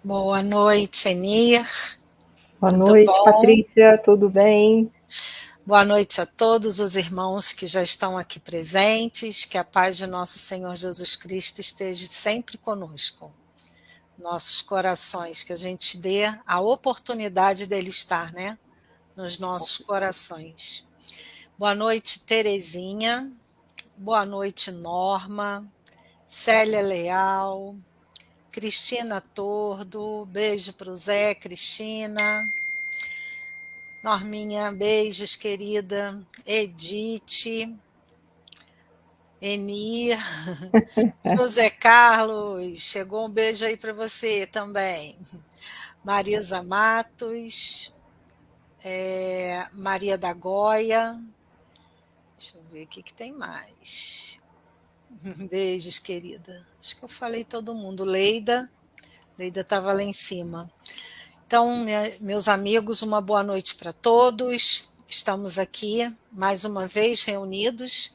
Boa noite, Enir. Boa Tudo noite, bom? Patrícia, tudo bem? Boa noite a todos os irmãos que já estão aqui presentes. Que a paz de nosso Senhor Jesus Cristo esteja sempre conosco. Nossos corações, que a gente dê a oportunidade dele estar, né? Nos nossos corações. Boa noite, Terezinha. Boa noite, Norma. Célia Leal. Cristina Tordo. Beijo para o Zé, Cristina. Norminha, beijos, querida. Edith, Enir, José Carlos, chegou um beijo aí para você também. Marisa Matos, Maria da Goia. Deixa eu ver o que tem mais. Beijos, querida. Acho que eu falei todo mundo. Leida estava lá em cima. Então, meus amigos, uma boa noite para todos. Estamos aqui mais uma vez reunidos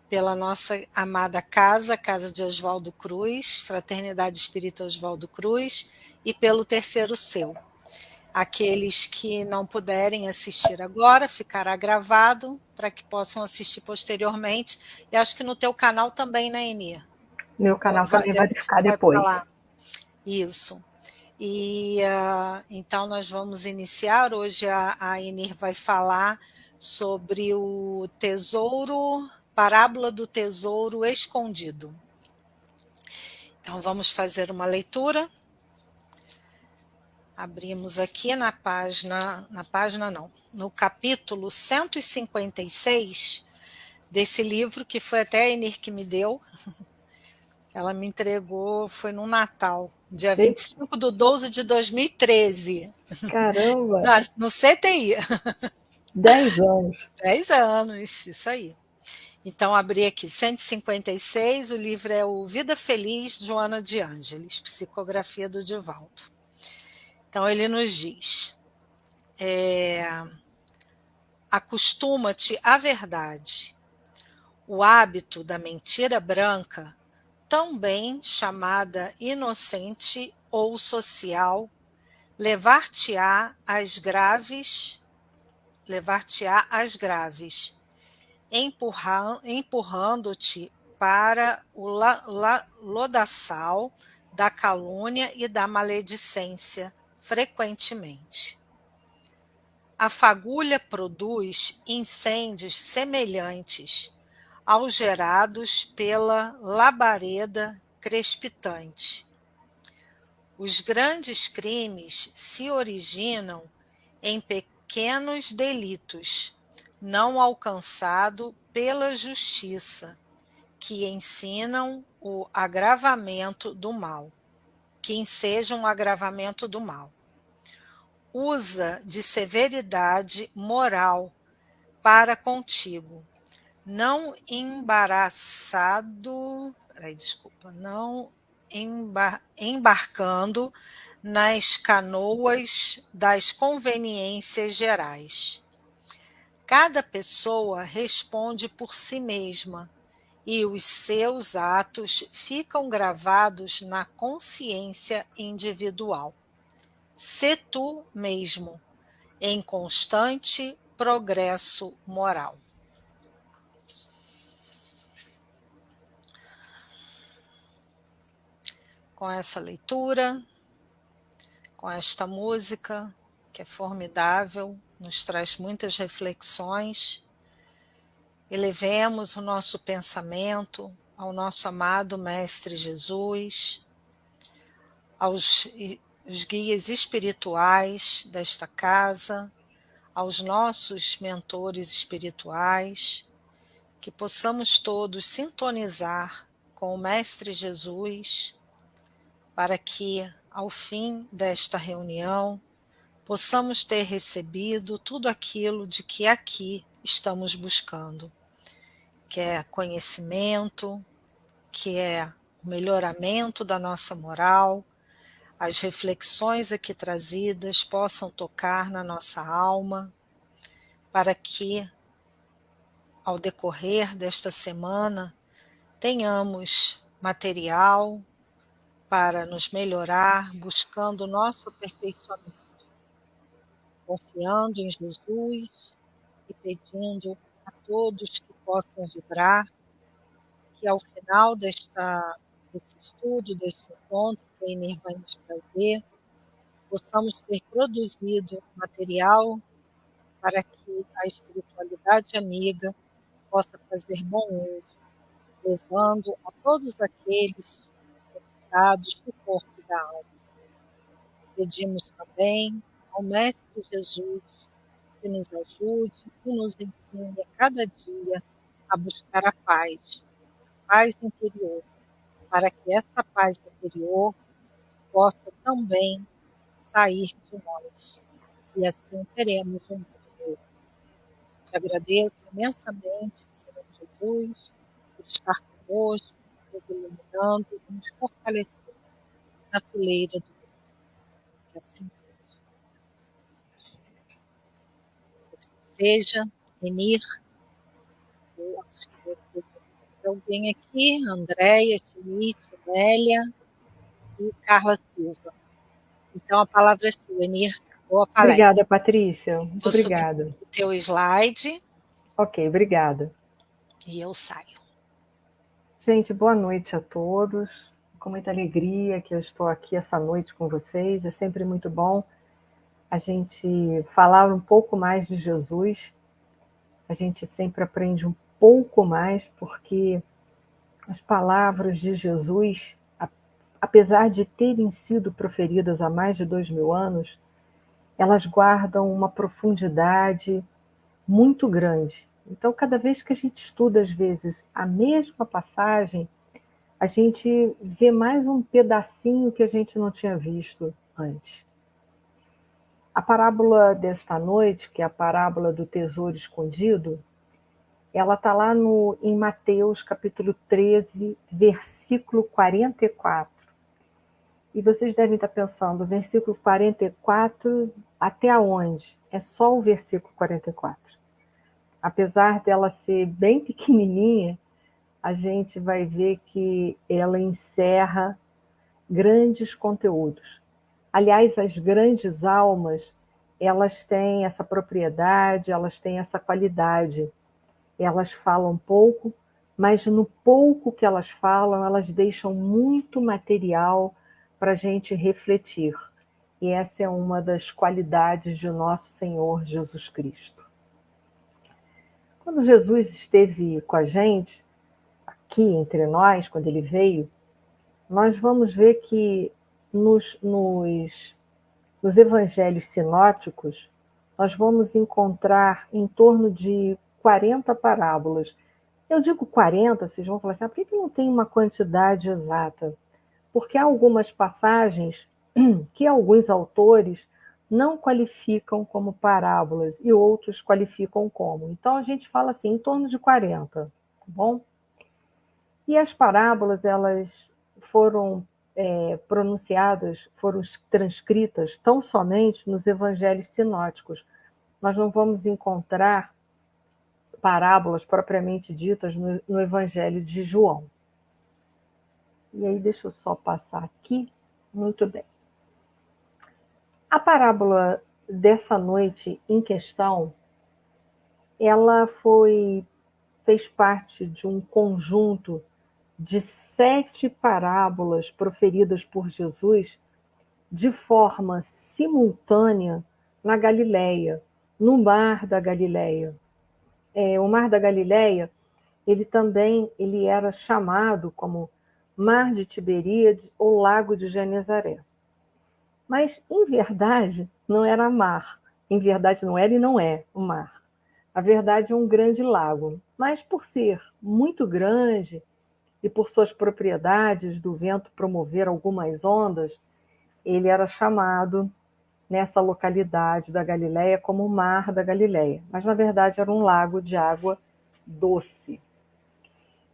pela nossa amada casa, Casa de Oswaldo Cruz, Fraternidade Espírita Oswaldo Cruz, e pelo Terceiro Seu. Aqueles que não puderem assistir agora, ficará gravado para que possam assistir posteriormente. E acho que no teu canal também, né, Enir? Meu canal também vai ficar Vai para depois. lá. Isso. E então nós vamos iniciar. Hoje a Enir vai falar sobre o tesouro, parábola do tesouro escondido. Então vamos fazer uma leitura. Abrimos aqui no capítulo 156 desse livro, que foi até a Enir que me deu. Ela me entregou, foi no Natal, dia 25/12/2013. Caramba, No CTI. 10 anos. 10 anos, isso aí. Então, abri aqui, 156, o livro é o Vida Feliz, Joana de Ângeles, psicografia do Divaldo. Então, ele nos diz, acostuma-te à verdade. O hábito da mentira branca, tão bem chamada inocente ou social, levar-te-á às graves, empurrando-te para o lodaçal da calúnia e da maledicência, frequentemente. A fagulha produz incêndios semelhantes aos gerados pela labareda crespitante. Os grandes crimes se originam em pequenos delitos, não alcançado pela justiça, que ensinam o agravamento do mal, que ensejam o agravamento do mal. Usa de severidade moral para contigo, não embarcando nas canoas das conveniências gerais. Cada pessoa responde por si mesma e os seus atos ficam gravados na consciência individual. Sê tu mesmo, em constante progresso moral. Com essa leitura, com esta música, que é formidável, nos traz muitas reflexões, elevemos o nosso pensamento ao nosso amado Mestre Jesus, aos guias espirituais desta casa, aos nossos mentores espirituais, que possamos todos sintonizar com o Mestre Jesus, para que, ao fim desta reunião, possamos ter recebido tudo aquilo de que aqui estamos buscando, que é conhecimento, que é o melhoramento da nossa moral, as reflexões aqui trazidas possam tocar na nossa alma, para que, ao decorrer desta semana, tenhamos material para nos melhorar, buscando o nosso aperfeiçoamento, confiando em Jesus e pedindo a todos que possam vibrar, que ao final desse estudo, deste encontro que a Inês vai nos trazer, possamos ter produzido material para que a espiritualidade amiga possa fazer bom uso, levando a todos aqueles necessitados do corpo e da alma. Pedimos também ao Mestre Jesus que nos ajude e nos ensine a cada dia a buscar a paz interior, para que essa paz interior possa também sair de nós. E assim teremos um mundo novo. Te agradeço imensamente, Senhor Jesus, por estar conosco, nos iluminando e nos fortalecendo na fileira do bem. Que assim seja. Que assim seja. Enir, eu acho que eu tenho alguém aqui, Andréia, Schmidt, Nélia e Carla Silva. Então, a palavra é sua, Enir. Boa palestra. Obrigada, Patrícia. Muito Vou subir obrigada. o teu slide. Ok, obrigada. E eu saio. Gente, boa noite a todos. Com muita alegria que eu estou aqui essa noite com vocês. É sempre muito bom a gente falar um pouco mais de Jesus. A gente sempre aprende um pouco mais, porque as palavras de Jesus, apesar de terem sido proferidas há mais de 2000 anos, elas guardam uma profundidade muito grande. Então, cada vez que a gente estuda, às vezes, a mesma passagem, a gente vê mais um pedacinho que a gente não tinha visto antes. A parábola desta noite, que é a parábola do tesouro escondido, ela está lá em Mateus, capítulo 13, versículo 44. E vocês devem estar pensando, versículo 44 até onde? É só o versículo 44. Apesar dela ser bem pequenininha, a gente vai ver que ela encerra grandes conteúdos. Aliás, as grandes almas, elas têm essa propriedade, elas têm essa qualidade. Elas falam pouco, mas no pouco que elas falam, elas deixam muito material para a gente refletir. E essa é uma das qualidades de nosso Senhor Jesus Cristo. Quando Jesus esteve com a gente, aqui entre nós, quando ele veio, nós vamos ver que nos evangelhos sinóticos, nós vamos encontrar em torno de 40 parábolas. Eu digo 40, vocês vão falar assim, por que não tem uma quantidade exata? Porque há algumas passagens que alguns autores não qualificam como parábolas e outros qualificam como. Então a gente fala assim, em torno de 40, tá bom? E as parábolas, elas foram pronunciadas, foram transcritas tão somente nos evangelhos sinóticos. Nós não vamos encontrar parábolas propriamente ditas no Evangelho de João. E aí, deixa eu só passar aqui. Muito bem. A parábola dessa noite em questão, ela fez parte de um conjunto de 7 parábolas proferidas por Jesus de forma simultânea na Galileia, no Mar da Galileia. O Mar da Galileia, ele era chamado como Mar de Tiberíades ou Lago de Genezaré. Mas, em verdade, não era mar. Em verdade, não era e não é o mar. A verdade é um grande lago. Mas, por ser muito grande e por suas propriedades do vento promover algumas ondas, ele era chamado, nessa localidade da Galileia, como Mar da Galileia. Mas, na verdade, era um lago de água doce.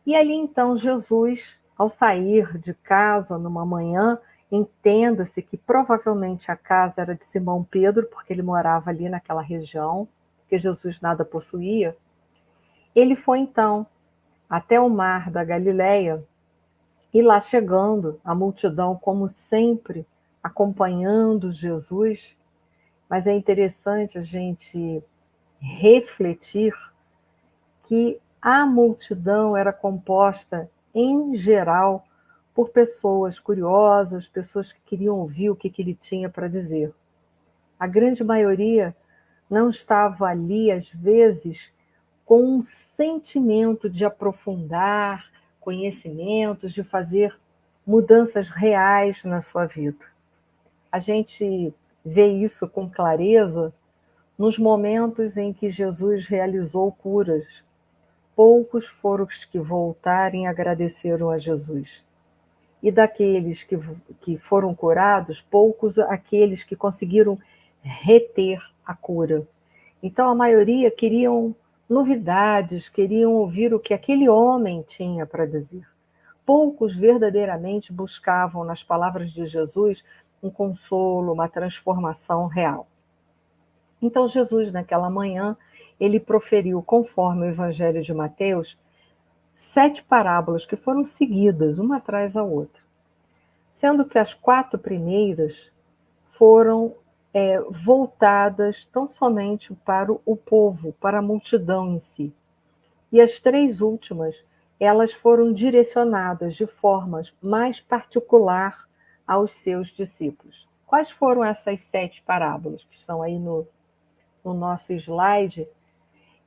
E ali, então, Jesus, ao sair de casa numa manhã, entenda-se que provavelmente a casa era de Simão Pedro, porque ele morava ali naquela região, que Jesus nada possuía. Ele foi, então, até o Mar da Galileia E lá chegando, a multidão, como sempre, acompanhando Jesus, mas é interessante a gente refletir que a multidão era composta, em geral, por pessoas curiosas, pessoas que queriam ouvir o que ele tinha para dizer. A grande maioria não estava ali, às vezes, com um sentimento de aprofundar conhecimentos, de fazer mudanças reais na sua vida. A gente vê isso com clareza nos momentos em que Jesus realizou curas. Poucos foram os que voltaram e agradeceram a Jesus. E daqueles que foram curados, poucos aqueles que conseguiram reter a cura. Então, a maioria queriam novidades, queriam ouvir o que aquele homem tinha para dizer. Poucos verdadeiramente buscavam nas palavras de Jesus um consolo, uma transformação real. Então, Jesus, naquela manhã, ele proferiu, conforme o Evangelho de Mateus, 7 parábolas que foram seguidas, uma atrás da outra. Sendo que as 4 primeiras foram voltadas tão somente para o povo, para a multidão em si. E as 3 últimas, elas foram direcionadas de forma mais particular aos seus discípulos. Quais foram essas 7 parábolas que estão aí no nosso slide?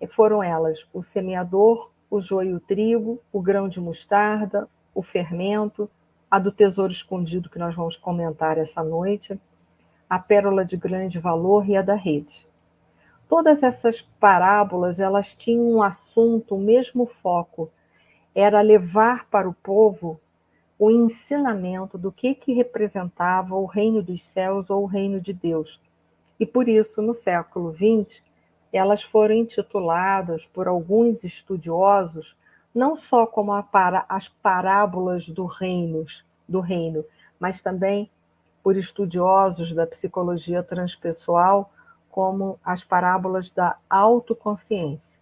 Foram elas o semeador, o joio e o trigo, o grão de mostarda, o fermento, a do tesouro escondido que nós vamos comentar essa noite, a pérola de grande valor e a da rede. Todas essas parábolas, elas tinham um assunto, o mesmo foco, era levar para o povo o ensinamento do que representava o reino dos céus ou o reino de Deus. E por isso, no século XX, elas foram intituladas por alguns estudiosos não só como as parábolas do reino, mas também por estudiosos da psicologia transpessoal como as parábolas da autoconsciência.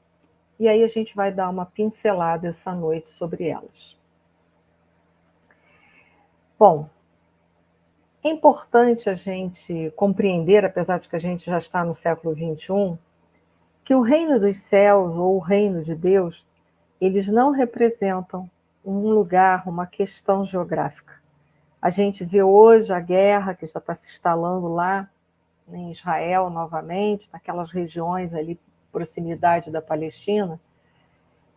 E aí a gente vai dar uma pincelada essa noite sobre elas. Bom, é importante a gente compreender, apesar de que a gente já está no século XXI, que o reino dos céus ou o reino de Deus, eles não representam um lugar, uma questão geográfica. A gente vê hoje a guerra que já está se instalando lá em Israel novamente, naquelas regiões ali, proximidade da Palestina,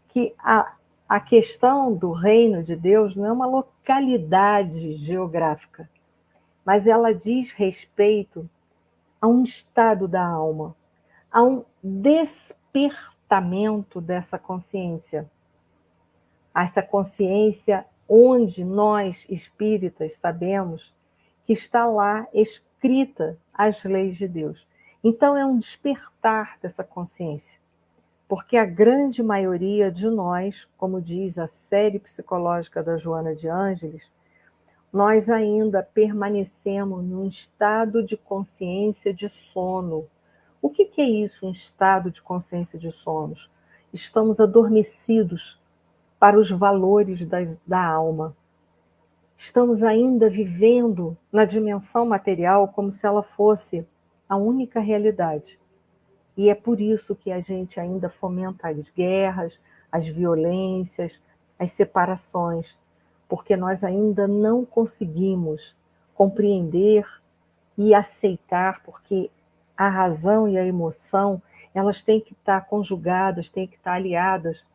que a questão do reino de Deus não é uma localidade geográfica, mas ela diz respeito a um estado da alma, a um despertamento dessa consciência. Essa consciência onde nós, espíritas, sabemos que está lá escrita as leis de Deus. Então é um despertar dessa consciência, porque a grande maioria de nós, como diz a série psicológica da Joana de Ângeles, nós ainda permanecemos num estado de consciência de sono. O que é isso, um estado de consciência de sono? Estamos adormecidos para os valores da alma. Estamos ainda vivendo na dimensão material como se ela fosse a única realidade. E é por isso que a gente ainda fomenta as guerras, as violências, as separações, porque nós ainda não conseguimos compreender e aceitar, porque a razão e a emoção, elas têm que estar conjugadas, têm que estar aliadas.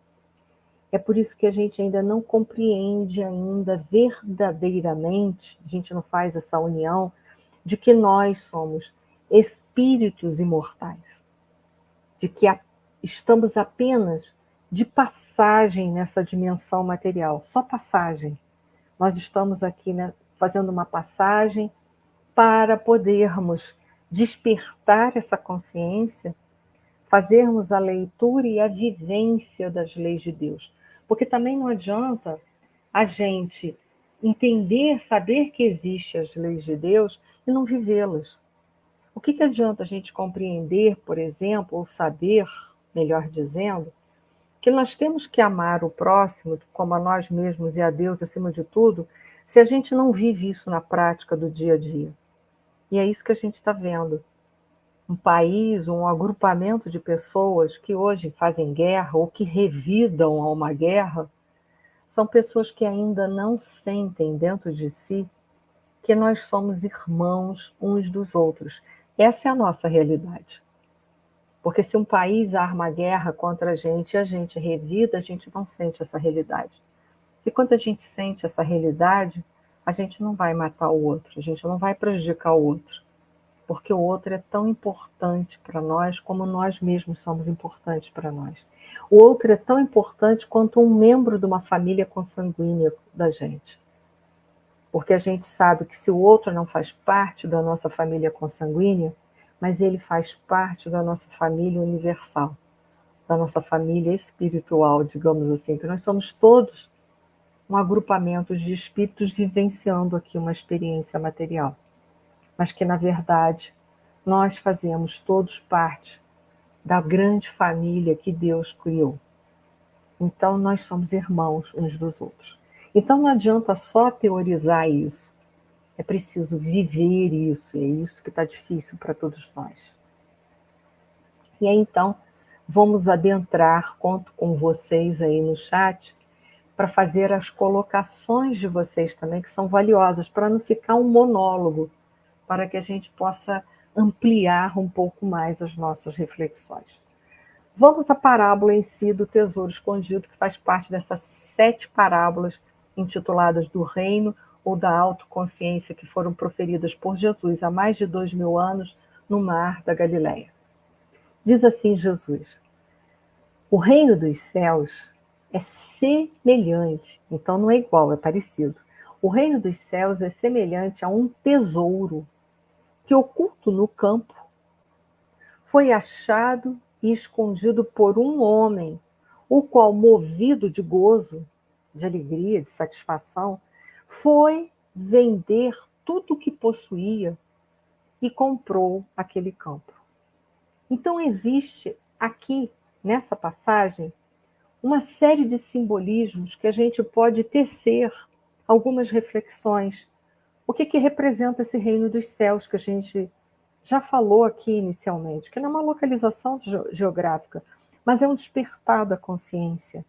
É por isso que a gente ainda não compreende ainda verdadeiramente, a gente não faz essa união, de que nós somos espíritos imortais, de que estamos apenas de passagem nessa dimensão material, só passagem. Nós estamos aqui, né, fazendo uma passagem para podermos despertar essa consciência, fazermos a leitura e a vivência das leis de Deus. Porque também não adianta a gente entender, saber que existem as leis de Deus e não vivê-las. O que adianta a gente compreender, por exemplo, ou saber, melhor dizendo, que nós temos que amar o próximo como a nós mesmos e a Deus acima de tudo, se a gente não vive isso na prática do dia a dia. E é isso que a gente está vendo. Um país, um agrupamento de pessoas que hoje fazem guerra ou que revidam a uma guerra, são pessoas que ainda não sentem dentro de si que nós somos irmãos uns dos outros. Essa é a nossa realidade. Porque se um país arma a guerra contra a gente e a gente revida, a gente não sente essa realidade. E quando a gente sente essa realidade, a gente não vai matar o outro, a gente não vai prejudicar o outro. Porque o outro é tão importante para nós como nós mesmos somos importantes para nós. O outro é tão importante quanto um membro de uma família consanguínea da gente. Porque a gente sabe que se o outro não faz parte da nossa família consanguínea, mas ele faz parte da nossa família universal, da nossa família espiritual, digamos assim, que nós somos todos um agrupamento de espíritos vivenciando aqui uma experiência material, mas que, na verdade, nós fazemos todos parte da grande família que Deus criou. Então, nós somos irmãos uns dos outros. Então, não adianta só teorizar isso. É preciso viver isso. E é isso que está difícil para todos nós. E aí, então, vamos adentrar, conto com vocês aí no chat, para fazer as colocações de vocês também, que são valiosas, para não ficar um monólogo, para que a gente possa ampliar um pouco mais as nossas reflexões. Vamos à parábola em si do tesouro escondido, que faz parte dessas 7 parábolas intituladas do reino ou da autoconsciência que foram proferidas por Jesus há mais de 2000 anos no mar da Galileia. Diz assim Jesus: o reino dos céus é semelhante, então não é igual, é parecido. O reino dos céus é semelhante a um tesouro que, oculto no campo, foi achado e escondido por um homem, o qual, movido de gozo, de alegria, de satisfação, foi vender tudo o que possuía e comprou aquele campo. Então existe aqui, nessa passagem, uma série de simbolismos que a gente pode tecer algumas reflexões. O que representa esse reino dos céus que a gente já falou aqui inicialmente, que não é uma localização geográfica, mas é um despertar da consciência.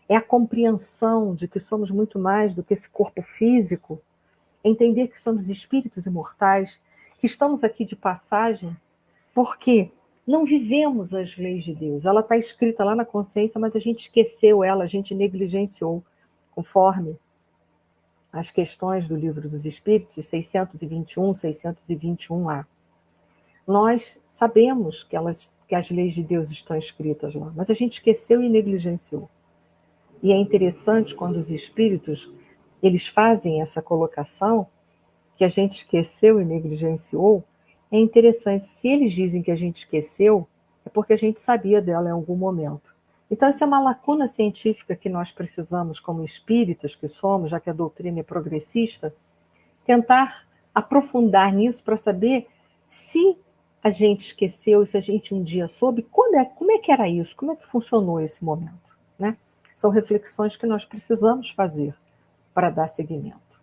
É a compreensão de que somos muito mais do que esse corpo físico, entender que somos espíritos imortais, que estamos aqui de passagem, porque não vivemos as leis de Deus. Ela está escrita lá na consciência, mas a gente esqueceu ela, a gente negligenciou, conforme as questões do Livro dos Espíritos, 621, 621A. Nós sabemos que as leis de Deus estão escritas lá, mas a gente esqueceu e negligenciou. E é interessante quando os espíritos eles fazem essa colocação, que a gente esqueceu e negligenciou. É interessante, se eles dizem que a gente esqueceu, é porque a gente sabia dela em algum momento. Então, essa é uma lacuna científica que nós precisamos, como espíritas que somos, já que a doutrina é progressista, tentar aprofundar nisso para saber se a gente esqueceu, se a gente um dia soube, como é que era isso, como é que funcionou esse momento, né? São reflexões que nós precisamos fazer para dar seguimento.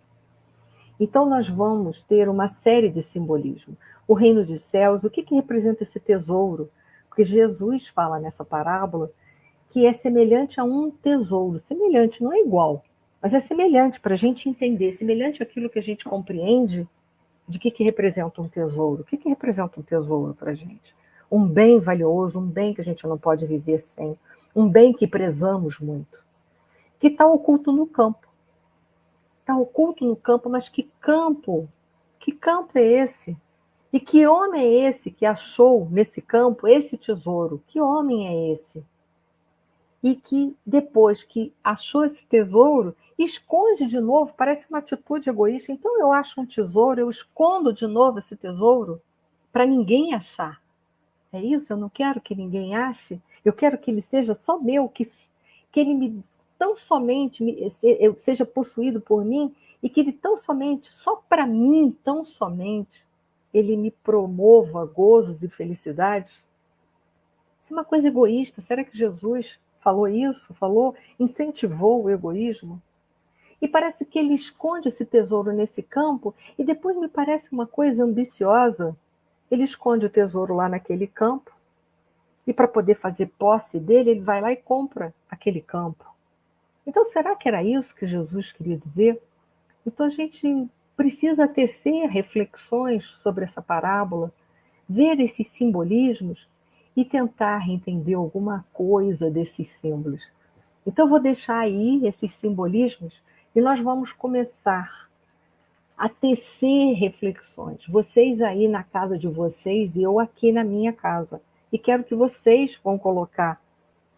Então, nós vamos ter uma série de simbolismo. O reino dos céus, o que representa esse tesouro? Porque Jesus fala nessa parábola que é semelhante a um tesouro. Semelhante, não é igual, mas é semelhante para a gente entender, semelhante àquilo que a gente compreende de que representa um tesouro. O que representa um tesouro para a gente? Um bem valioso, um bem que a gente não pode viver sem, um bem que prezamos muito, que está oculto no campo. Está oculto no campo, mas que campo? Que campo é esse? E que homem é esse que achou nesse campo esse tesouro? Que homem é esse? E que depois que achou esse tesouro, esconde de novo, parece uma atitude egoísta. Então eu acho um tesouro, eu escondo de novo esse tesouro para ninguém achar. É isso? Eu não quero que ninguém ache. Eu quero que ele seja só meu, que ele me tão somente eu seja possuído por mim e que ele tão somente, só para mim, tão somente, ele me promova gozos e felicidades. Isso é uma coisa egoísta. Será que Jesus falou isso, incentivou o egoísmo. E parece que ele esconde esse tesouro nesse campo, e depois me parece uma coisa ambiciosa. Ele esconde o tesouro lá naquele campo, e para poder fazer posse dele, ele vai lá e compra aquele campo. Então, será que era isso que Jesus queria dizer? Então, a gente precisa tecer reflexões sobre essa parábola, ver esses simbolismos e tentar entender alguma coisa desses símbolos. Então, eu vou deixar aí esses simbolismos e nós vamos começar a tecer reflexões. Vocês aí na casa de vocês e eu aqui na minha casa. E quero que vocês vão colocar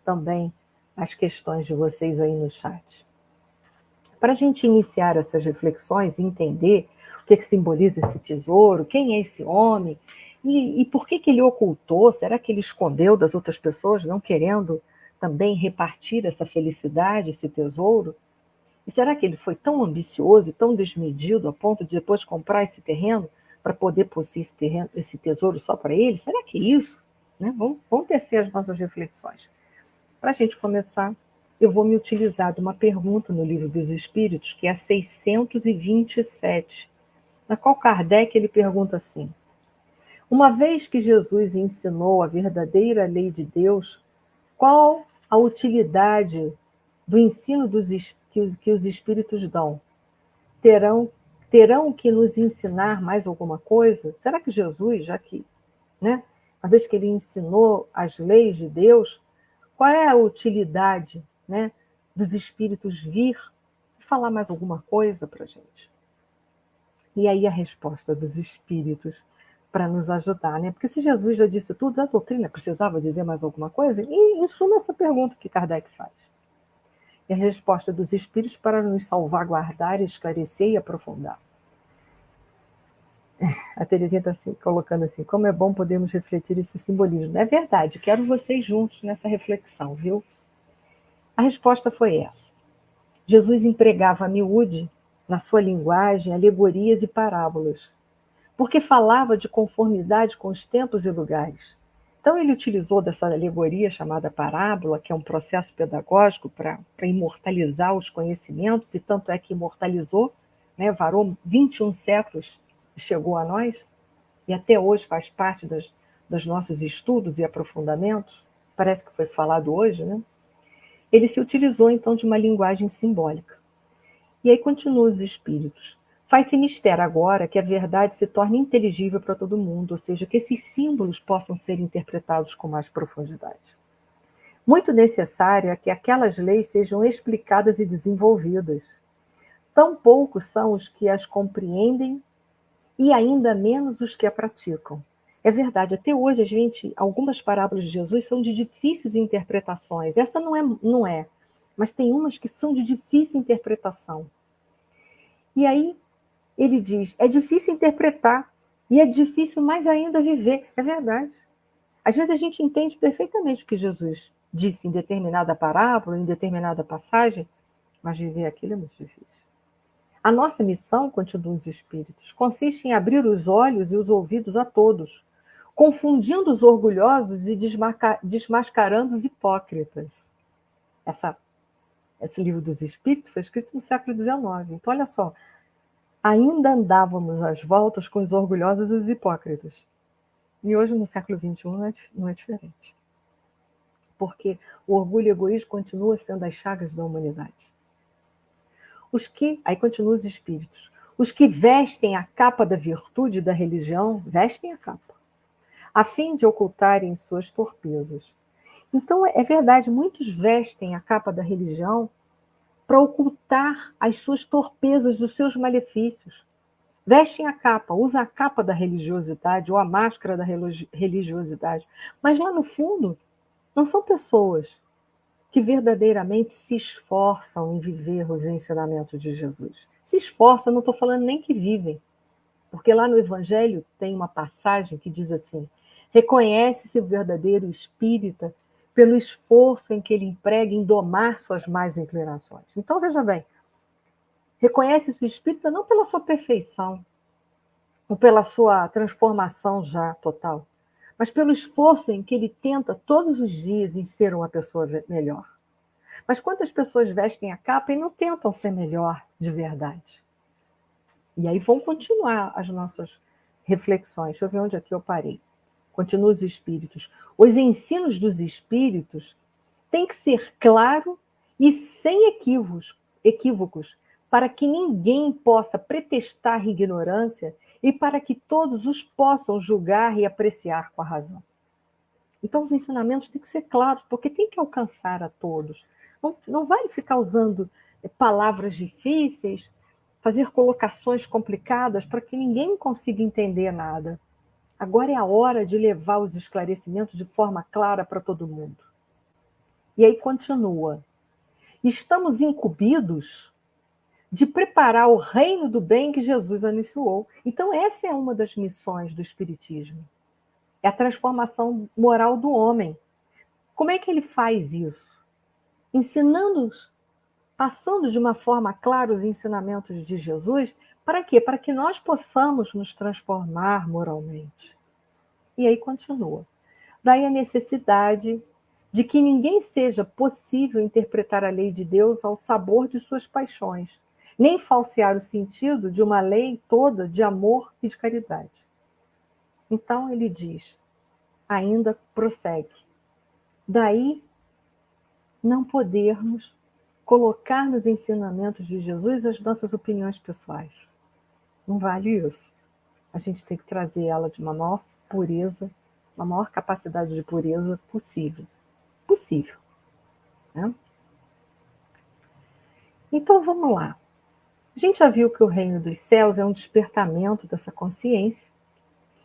também as questões de vocês aí no chat. Para a gente iniciar essas reflexões e entender o que simboliza esse tesouro, quem é esse homem, e por que ele ocultou, será que ele escondeu das outras pessoas, não querendo também repartir essa felicidade, esse tesouro? E será que ele foi tão ambicioso e tão desmedido a ponto de depois comprar esse terreno para poder possuir esse tesouro só para ele? Será que é isso? Né? Vamos tecer as nossas reflexões. Para a gente começar, eu vou me utilizar de uma pergunta no Livro dos Espíritos, que é a 627, na qual Kardec ele pergunta assim: uma vez que Jesus ensinou a verdadeira lei de Deus, qual a utilidade do ensino que os Espíritos dão? Terão que nos ensinar mais alguma coisa? Será que Jesus, já que, né, uma vez que ele ensinou as leis de Deus, qual é a utilidade, né, dos espíritos vir e falar mais alguma coisa para a gente? E aí a resposta dos espíritos para nos ajudar, né? Porque se Jesus já disse tudo, a doutrina precisava dizer mais alguma coisa? E em suma essa pergunta que Kardec faz. E a resposta dos espíritos para nos salvaguardar, esclarecer e aprofundar. A Terezinha está assim, colocando assim: como é bom podermos refletir esse simbolismo. É verdade, quero vocês juntos nessa reflexão, viu? A resposta foi essa. Jesus empregava a miúde, na sua linguagem, alegorias e parábolas, porque falava de conformidade com os tempos e lugares. Então ele utilizou dessa alegoria chamada parábola, que é um processo pedagógico para imortalizar os conhecimentos, e tanto é que imortalizou, né, varou 21 séculos e chegou a nós, e até hoje faz parte dos nossos estudos e aprofundamentos. Parece que foi falado hoje, né? Ele se utilizou, então, de uma linguagem simbólica. E aí continua os espíritos. Faz-se mistério agora que a verdade se torne inteligível para todo mundo, ou seja, que esses símbolos possam ser interpretados com mais profundidade. Muito necessário é que aquelas leis sejam explicadas e desenvolvidas. Tão poucos são os que as compreendem e ainda menos os que a praticam. É verdade, até hoje algumas parábolas de Jesus são de difíceis interpretações. Essa não é, mas tem umas que são de difícil interpretação. E aí ele diz, é difícil interpretar e é difícil mais ainda viver. É verdade. Às vezes a gente entende perfeitamente o que Jesus disse em determinada parábola, em determinada passagem, mas viver aquilo é muito difícil. A nossa missão, continuam os espíritos, consiste em abrir os olhos e os ouvidos a todos, confundindo os orgulhosos e desmascarando os hipócritas. Esse livro dos Espíritos foi escrito no século XIX. Então, olha só, ainda andávamos às voltas com os orgulhosos e os hipócritas. E hoje, no século XXI, não é diferente. Porque o orgulho e o egoísmo continuam sendo as chagas da humanidade. Aí continuam os espíritos, os que vestem a capa da virtude e da religião, vestem a capa, a fim de ocultarem suas torpezas. Então, é verdade, muitos vestem a capa da religião para ocultar as suas torpezas, os seus malefícios. Vestem a capa, usam a capa da religiosidade ou a máscara da religiosidade. Mas lá no fundo, não são pessoas que verdadeiramente se esforçam em viver os ensinamentos de Jesus. Se esforçam, não estou falando nem que vivem, porque lá no Evangelho tem uma passagem que diz assim: reconhece-se o verdadeiro espírita pelo esforço em que ele emprega em domar suas más inclinações. Então, veja bem, reconhece-se o espírita não pela sua perfeição, ou pela sua transformação já total, mas pelo esforço em que ele tenta todos os dias em ser uma pessoa melhor. Mas quantas pessoas vestem a capa e não tentam ser melhor de verdade? E aí vão continuar as nossas reflexões. Deixa eu ver onde aqui eu parei. Continua os espíritos. Os ensinos dos espíritos têm que ser claro e sem equívocos, para que ninguém possa pretextar ignorância e para que todos os possam julgar e apreciar com a razão. Então, os ensinamentos têm que ser claros, porque tem que alcançar a todos. Não vale ficar usando palavras difíceis, fazer colocações complicadas para que ninguém consiga entender nada. Agora é a hora de levar os esclarecimentos de forma clara para todo mundo. E aí continua. Estamos incumbidos de preparar o reino do bem que Jesus anunciou. Então, essa é uma das missões do Espiritismo. É a transformação moral do homem. Como é que ele faz isso? Ensinando-nos, passando de uma forma clara os ensinamentos de Jesus, para quê? Para que nós possamos nos transformar moralmente. E aí continua. Daí a necessidade de que ninguém seja possível interpretar a lei de Deus ao sabor de suas paixões, nem falsear o sentido de uma lei toda de amor e de caridade. Então ele diz, ainda prossegue, daí não podermos colocar nos ensinamentos de Jesus as nossas opiniões pessoais. Não vale isso. A gente tem que trazer ela de uma maior pureza, uma maior capacidade de pureza possível. Possível. Né? Então vamos lá. A gente já viu que o reino dos céus é um despertamento dessa consciência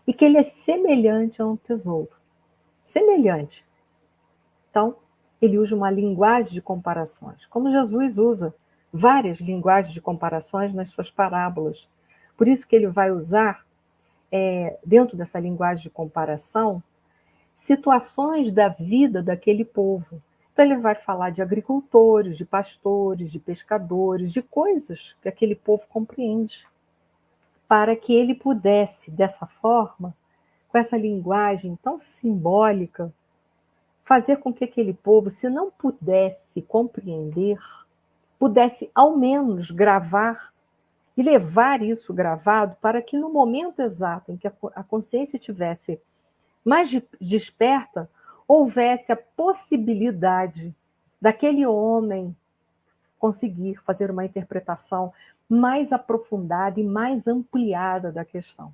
e que ele é semelhante a um tesouro. Semelhante. Então, ele usa uma linguagem de comparações, como Jesus usa várias linguagens de comparações nas suas parábolas. Por isso que ele vai usar, dentro dessa linguagem de comparação, situações da vida daquele povo. Então ele vai falar de agricultores, de pastores, de pescadores, de coisas que aquele povo compreende, para que ele pudesse, dessa forma, com essa linguagem tão simbólica, fazer com que aquele povo, se não pudesse compreender, pudesse ao menos gravar e levar isso gravado para que no momento exato em que a consciência tivesse mais desperta, houvesse a possibilidade daquele homem conseguir fazer uma interpretação mais aprofundada e mais ampliada da questão.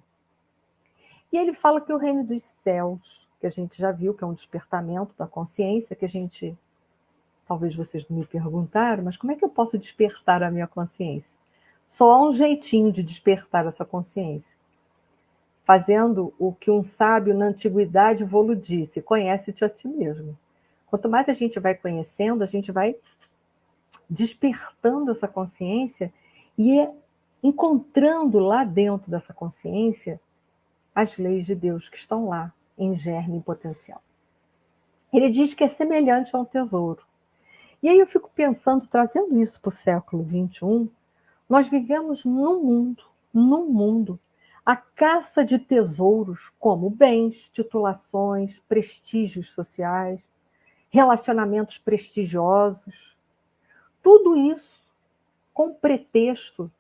E ele fala que o reino dos céus, que a gente já viu que é um despertamento da consciência, que a gente, talvez vocês me perguntaram, mas como é que eu posso despertar a minha consciência? Só há um jeitinho de despertar essa consciência. Fazendo o que um sábio na antiguidade vou-lo disse, conhece-te a ti mesmo. Quanto mais a gente vai conhecendo, a gente vai despertando essa consciência e encontrando lá dentro dessa consciência as leis de Deus que estão lá, em germe e potencial. Ele diz que é semelhante a um tesouro. E aí eu fico pensando, trazendo isso para o século XXI, nós vivemos num mundo, a caça de tesouros como bens, titulações, prestígios sociais, relacionamentos prestigiosos, tudo isso com pretexto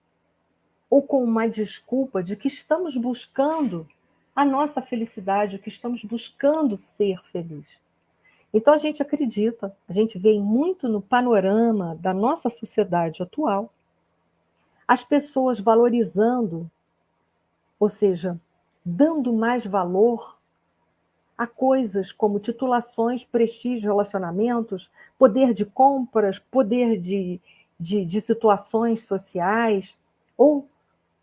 ou com uma desculpa de que estamos buscando a nossa felicidade, que estamos buscando ser feliz. Então a gente acredita, a gente vê muito no panorama da nossa sociedade atual, as pessoas valorizando, ou seja, dando mais valor a coisas como titulações, prestígio, relacionamentos, poder de compras, poder de situações sociais, ou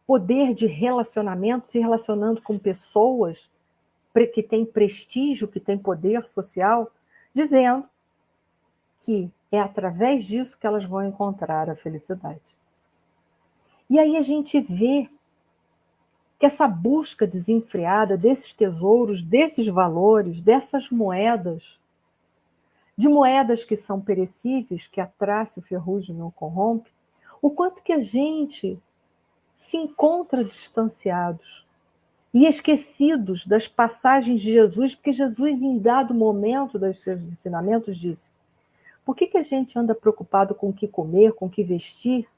poder de relacionamento, se relacionando com pessoas que têm prestígio, que têm poder social, dizendo que é através disso que elas vão encontrar a felicidade. E aí a gente vê que essa busca desenfreada desses tesouros, desses valores, dessas moedas, de moedas que são perecíveis, que a traça e o ferrugem não corrompe, o quanto que a gente se encontra distanciados e esquecidos das passagens de Jesus, porque Jesus, em dado momento dos seus ensinamentos, disse: por que a gente anda preocupado com o que comer, com o que vestir?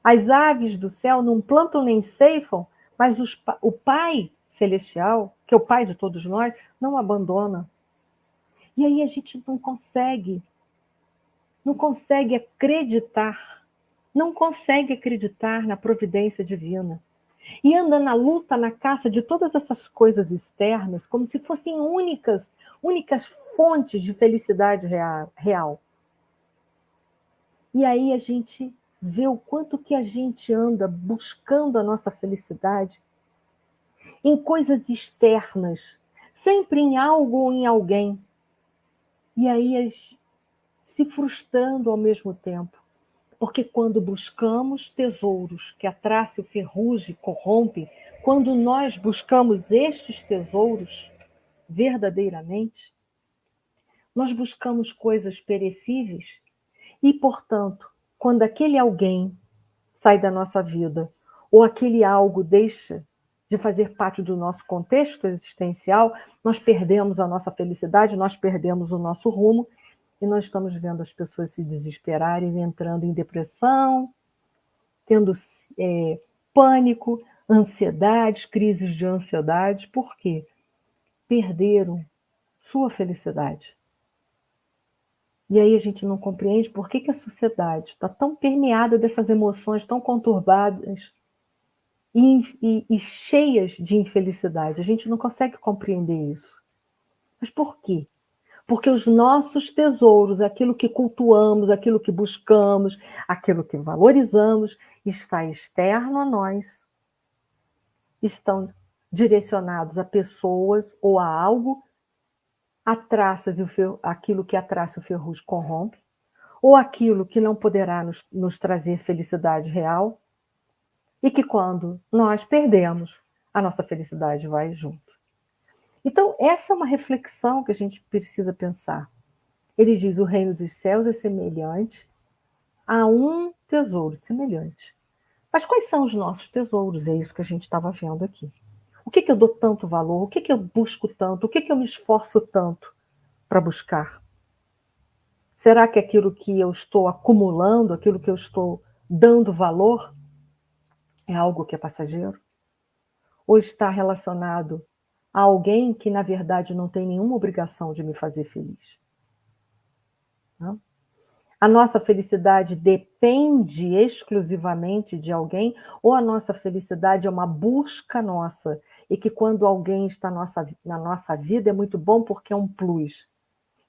As aves do céu não plantam nem ceifam, mas o Pai Celestial, que é o Pai de todos nós, não abandona. E aí a gente não consegue acreditar, não consegue acreditar na providência divina. E anda na luta, na caça de todas essas coisas externas, como se fossem únicas fontes de felicidade real. E aí a gente vê o quanto que a gente anda buscando a nossa felicidade em coisas externas, sempre em algo ou em alguém. E aí se frustrando ao mesmo tempo. Porque quando buscamos tesouros que a traça e o ferrugem corrompem, quando nós buscamos estes tesouros verdadeiramente, nós buscamos coisas perecíveis e, portanto, quando aquele alguém sai da nossa vida ou aquele algo deixa de fazer parte do nosso contexto existencial, nós perdemos a nossa felicidade, nós perdemos o nosso rumo e nós estamos vendo as pessoas se desesperarem, entrando em depressão, tendo pânico, ansiedades, crises de ansiedade. Por quê? Perderam sua felicidade. E aí a gente não compreende por que a sociedade está tão permeada dessas emoções tão conturbadas e cheias de infelicidade. A gente não consegue compreender isso. Mas por quê? Porque os nossos tesouros, aquilo que cultuamos, aquilo que buscamos, aquilo que valorizamos, está externo a nós, estão direcionados a pessoas ou a algo, aquilo que a traça e o ferrugem corrompe, ou aquilo que não poderá nos trazer felicidade real, e que quando nós perdemos, a nossa felicidade vai junto. Então, essa é uma reflexão que a gente precisa pensar. Ele diz: o reino dos céus é semelhante a um tesouro semelhante. Mas quais são os nossos tesouros? É isso que a gente estava vendo aqui. O que eu dou tanto valor? O que eu busco tanto? O que eu me esforço tanto para buscar? Será que aquilo que eu estou acumulando, aquilo que eu estou dando valor, é algo que é passageiro? Ou está relacionado a alguém que, na verdade, não tem nenhuma obrigação de me fazer feliz? Não? A nossa felicidade depende exclusivamente de alguém, ou a nossa felicidade é uma busca nossa, e que quando alguém está na nossa vida é muito bom porque é um plus.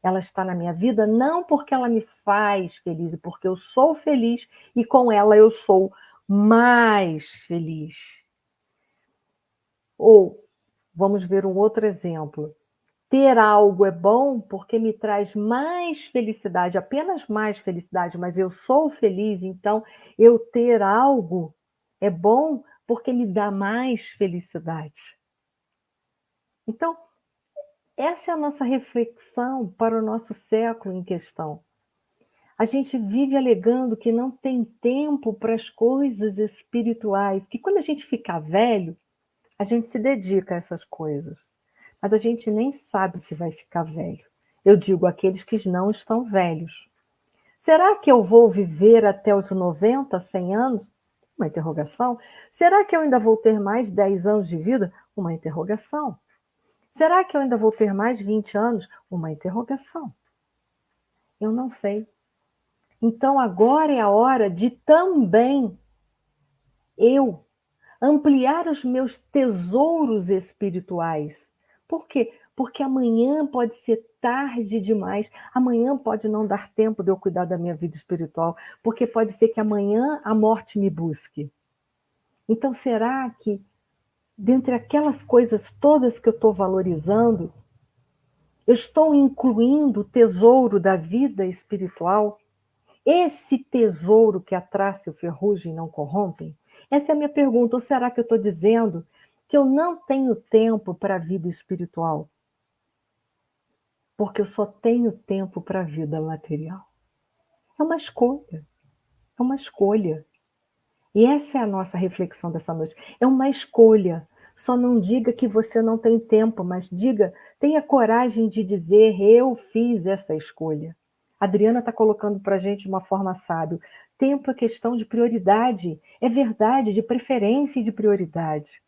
Ela está na minha vida não porque ela me faz feliz, porque eu sou feliz e com ela eu sou mais feliz. Ou, vamos ver um outro exemplo. Ter algo é bom porque me traz mais felicidade, apenas mais felicidade, mas eu sou feliz, então eu ter algo é bom porque me dá mais felicidade. Então, essa é a nossa reflexão para o nosso século em questão. A gente vive alegando que não tem tempo para as coisas espirituais, que quando a gente ficar velho, a gente se dedica a essas coisas. Mas a gente nem sabe se vai ficar velho. Eu digo aqueles que não estão velhos. Será que eu vou viver até os 90, 100 anos? Uma interrogação. Será que eu ainda vou ter mais 10 anos de vida? Uma interrogação. Será que eu ainda vou ter mais 20 anos? Uma interrogação. Eu não sei. Então agora é a hora de também eu ampliar os meus tesouros espirituais. Por quê? Porque amanhã pode ser tarde demais, amanhã pode não dar tempo de eu cuidar da minha vida espiritual, porque pode ser que amanhã a morte me busque. Então, será que, dentre aquelas coisas todas que eu estou valorizando, eu estou incluindo o tesouro da vida espiritual? Esse tesouro que a traça e o ferrugem não corrompem? Essa é a minha pergunta. Ou será que eu estou dizendo que eu não tenho tempo para a vida espiritual? Porque eu só tenho tempo para a vida material. É uma escolha. É uma escolha. E essa é a nossa reflexão dessa noite. É uma escolha. Só não diga que você não tem tempo, mas diga, tenha coragem de dizer, eu fiz essa escolha. A Adriana está colocando para a gente de uma forma sábia. Tempo é questão de prioridade. É verdade, de preferência e de prioridade.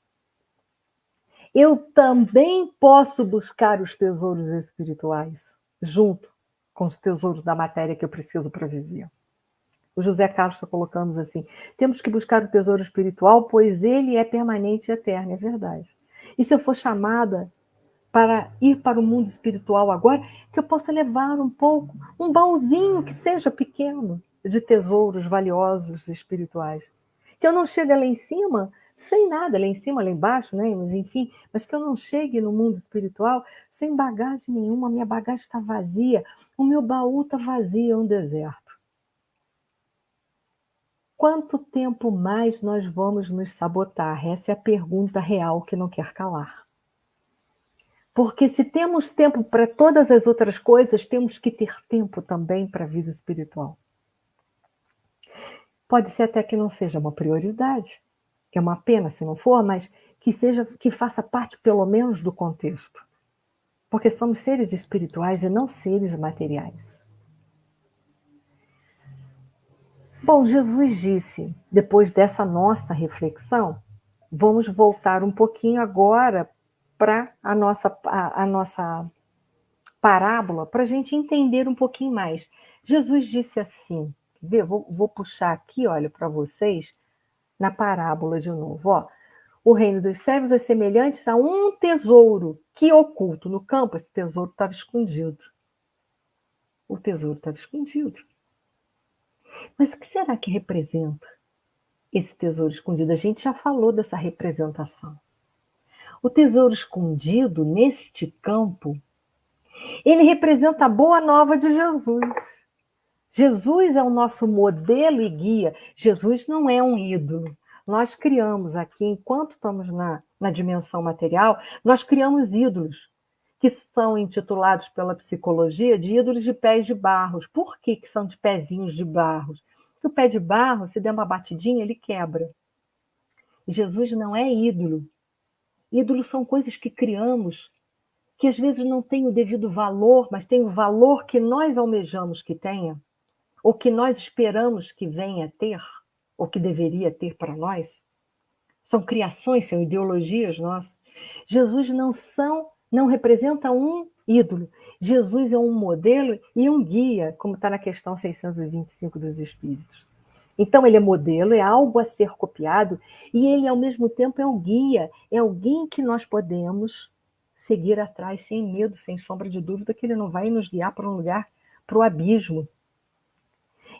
Eu também posso buscar os tesouros espirituais, junto com os tesouros da matéria que eu preciso para viver. O José Carlos está colocando assim, temos que buscar o tesouro espiritual, pois ele é permanente e eterno, é verdade. E se eu for chamada para ir para o mundo espiritual agora, que eu possa levar um pouco, um baúzinho que seja pequeno, de tesouros valiosos espirituais. Que eu não chegue lá em cima sem nada, lá em cima, lá embaixo, né? Mas enfim, mas que eu não chegue no mundo espiritual sem bagagem nenhuma, minha bagagem está vazia, o meu baú está vazio, é um deserto. Quanto tempo mais nós vamos nos sabotar? Essa é a pergunta real que não quer calar. Porque se temos tempo para todas as outras coisas, temos que ter tempo também para a vida espiritual. Pode ser até que não seja uma prioridade, que é uma pena se não for, mas que seja, que faça parte pelo menos do contexto. Porque somos seres espirituais e não seres materiais. Bom, Jesus disse, depois dessa nossa reflexão, vamos voltar um pouquinho agora para a nossa parábola, para a gente entender um pouquinho mais. Jesus disse assim, vou puxar aqui, olha, para vocês, na parábola de novo. Ó. O reino dos céus é semelhante a um tesouro que oculto no campo. Esse tesouro estava escondido. O tesouro estava escondido. Mas o que será que representa esse tesouro escondido? A gente já falou dessa representação. O tesouro escondido neste campo, ele representa a boa nova de Jesus. Jesus é o nosso modelo e guia. Jesus não é um ídolo. Nós criamos aqui, enquanto estamos na dimensão material, nós criamos ídolos, que são intitulados pela psicologia de ídolos de pés de barros. Por que são de pezinhos de barros? Porque o pé de barro, se der uma batidinha, ele quebra. E Jesus não é ídolo. Ídolos são coisas que criamos, que às vezes não têm o devido valor, mas têm o valor que nós almejamos que tenha, ou que nós esperamos que venha a ter, ou que deveria ter para nós. São criações, são ideologias nossas. Jesus não representa um ídolo. Jesus é um modelo e um guia, como está na questão 625 dos Espíritos. Então, ele é modelo, é algo a ser copiado, e ele, ao mesmo tempo, é um guia, é alguém que nós podemos seguir atrás sem medo, sem sombra de dúvida, que ele não vai nos guiar para um lugar, para o abismo.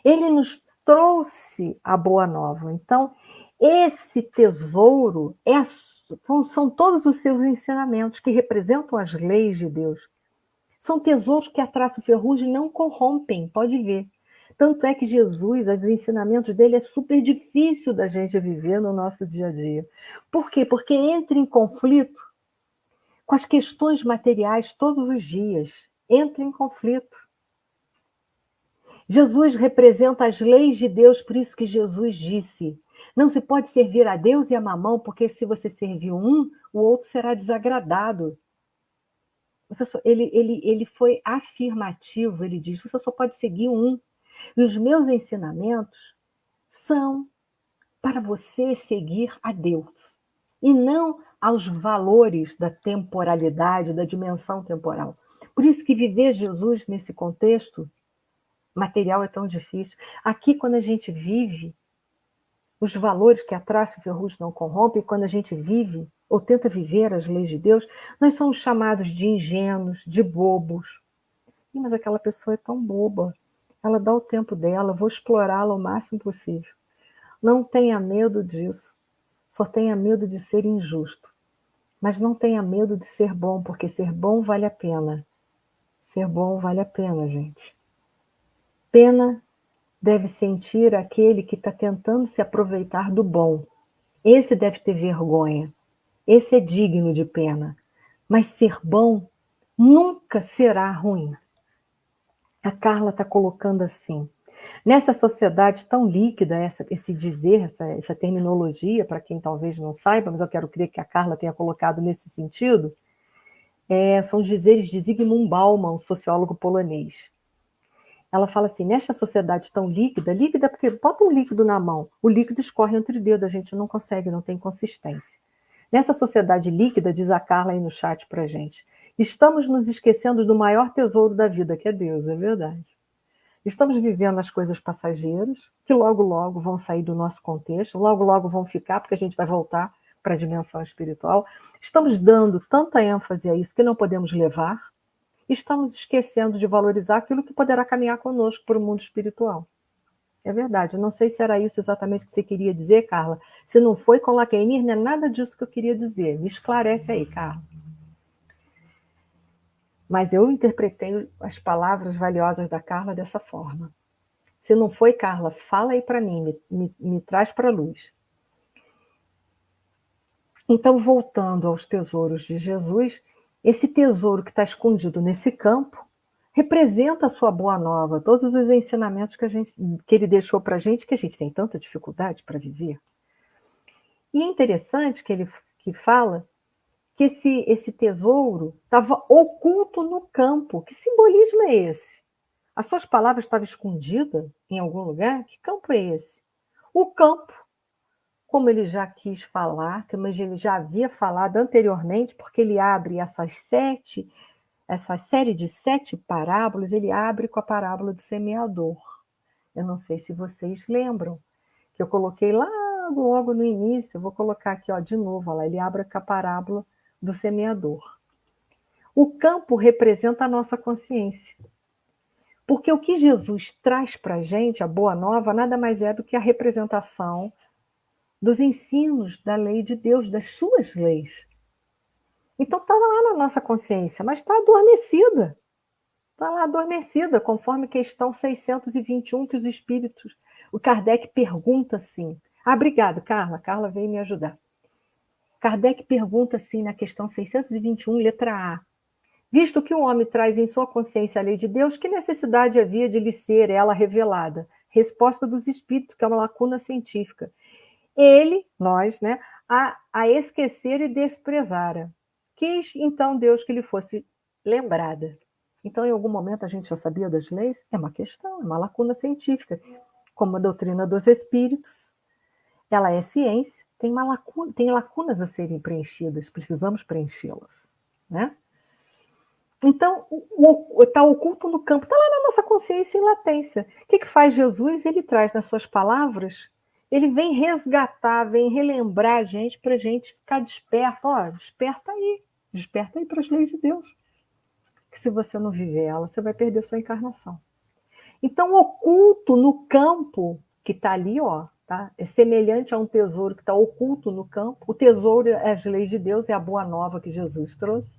Ele nos trouxe a boa nova. Então, esse tesouro são todos os seus ensinamentos que representam as leis de Deus. São tesouros que a traço ferrugem não corrompem, pode ver. Tanto é que Jesus, os ensinamentos dele é super difícil da gente viver no nosso dia a dia. Por quê? Porque entra em conflito com as questões materiais todos os dias. Entra em conflito. Jesus representa as leis de Deus, por isso que Jesus disse, não se pode servir a Deus e a Mamão, porque se você servir um, o outro será desagradado. Ele foi afirmativo, ele diz, você só pode seguir um. E os meus ensinamentos são para você seguir a Deus, e não aos valores da temporalidade, da dimensão temporal. Por isso que viver Jesus nesse contexto material é tão difícil. Aqui, quando a gente vive os valores que a traço e ferrugem não corrompem, quando a gente vive ou tenta viver as leis de Deus, nós somos chamados de ingênuos, de bobos. Mas aquela pessoa é tão boba. Ela dá o tempo dela, vou explorá-la o máximo possível. Não tenha medo disso. Só tenha medo de ser injusto. Mas não tenha medo de ser bom, porque ser bom vale a pena. Ser bom vale a pena, gente. Pena deve sentir aquele que está tentando se aproveitar do bom. Esse deve ter vergonha. Esse é digno de pena. Mas ser bom nunca será ruim. A Carla está colocando assim. Nessa sociedade tão líquida, esse dizer, essa terminologia, para quem talvez não saiba, mas eu quero crer que a Carla tenha colocado nesse sentido, são os dizeres de Zygmunt Bauman, um sociólogo polonês. Ela fala assim, nesta sociedade tão líquida, líquida porque bota um líquido na mão, o líquido escorre entre dedos, a gente não consegue, não tem consistência. Nessa sociedade líquida, diz a Carla aí no chat pra gente, estamos nos esquecendo do maior tesouro da vida, que é Deus, é verdade. Estamos vivendo as coisas passageiras, que logo, logo vão sair do nosso contexto, logo, logo vão ficar, porque a gente vai voltar para a dimensão espiritual. Estamos dando tanta ênfase a isso que não podemos levar. Estamos esquecendo de valorizar aquilo que poderá caminhar conosco para o mundo espiritual. É verdade. Eu não sei se era isso exatamente que você queria dizer, Carla. Se não foi, coloque aí. Não é nada disso que eu queria dizer. Me esclarece aí, Carla. Mas eu interpretei as palavras valiosas da Carla dessa forma. Se não foi, Carla, fala aí para mim, me traz para a luz. Então, voltando aos tesouros de Jesus, esse tesouro que está escondido nesse campo representa a sua boa nova, todos os ensinamentos que ele deixou para a gente, que a gente tem tanta dificuldade para viver. E é interessante que fala que esse tesouro estava oculto no campo. Que simbolismo é esse? As suas palavras estavam escondidas em algum lugar? Que campo é esse? O campo, como ele já quis falar, como ele já havia falado anteriormente, porque ele abre essa série de 7 parábolas, ele abre com a parábola do semeador. Eu não sei se vocês lembram, que eu coloquei lá logo no início, eu vou colocar aqui de novo, lá, ele abre com a parábola do semeador. O campo representa a nossa consciência. Porque o que Jesus traz para a gente, a boa nova, nada mais é do que a representação dos ensinos da lei de Deus, das suas leis. Então está lá na nossa consciência, mas está adormecida. Está lá adormecida, conforme questão 621, que os espíritos, o Kardec pergunta assim. Obrigado, Carla. Carla veio me ajudar. Kardec pergunta assim na questão 621, letra A. Visto que o homem traz em sua consciência a lei de Deus, que necessidade havia de lhe ser ela revelada? Resposta dos espíritos, que é uma lacuna científica. Ele, nós, né, a esquecer e desprezara. Quis, então, Deus que lhe fosse lembrada. Então, em algum momento, a gente já sabia das leis? É uma questão, é uma lacuna científica. Como a doutrina dos espíritos, ela é ciência, tem lacunas a serem preenchidas, precisamos preenchê-las, né? Então, está oculto no campo, está lá na nossa consciência em latência. O que faz Jesus? Ele traz nas suas palavras, ele vem resgatar, vem relembrar a gente para a gente ficar desperto. Desperta aí para as leis de Deus. Que se você não viver ela, você vai perder sua encarnação. Então, oculto no campo, que está ali, tá? É semelhante a um tesouro que está oculto no campo. O tesouro é as leis de Deus, é a boa nova que Jesus trouxe.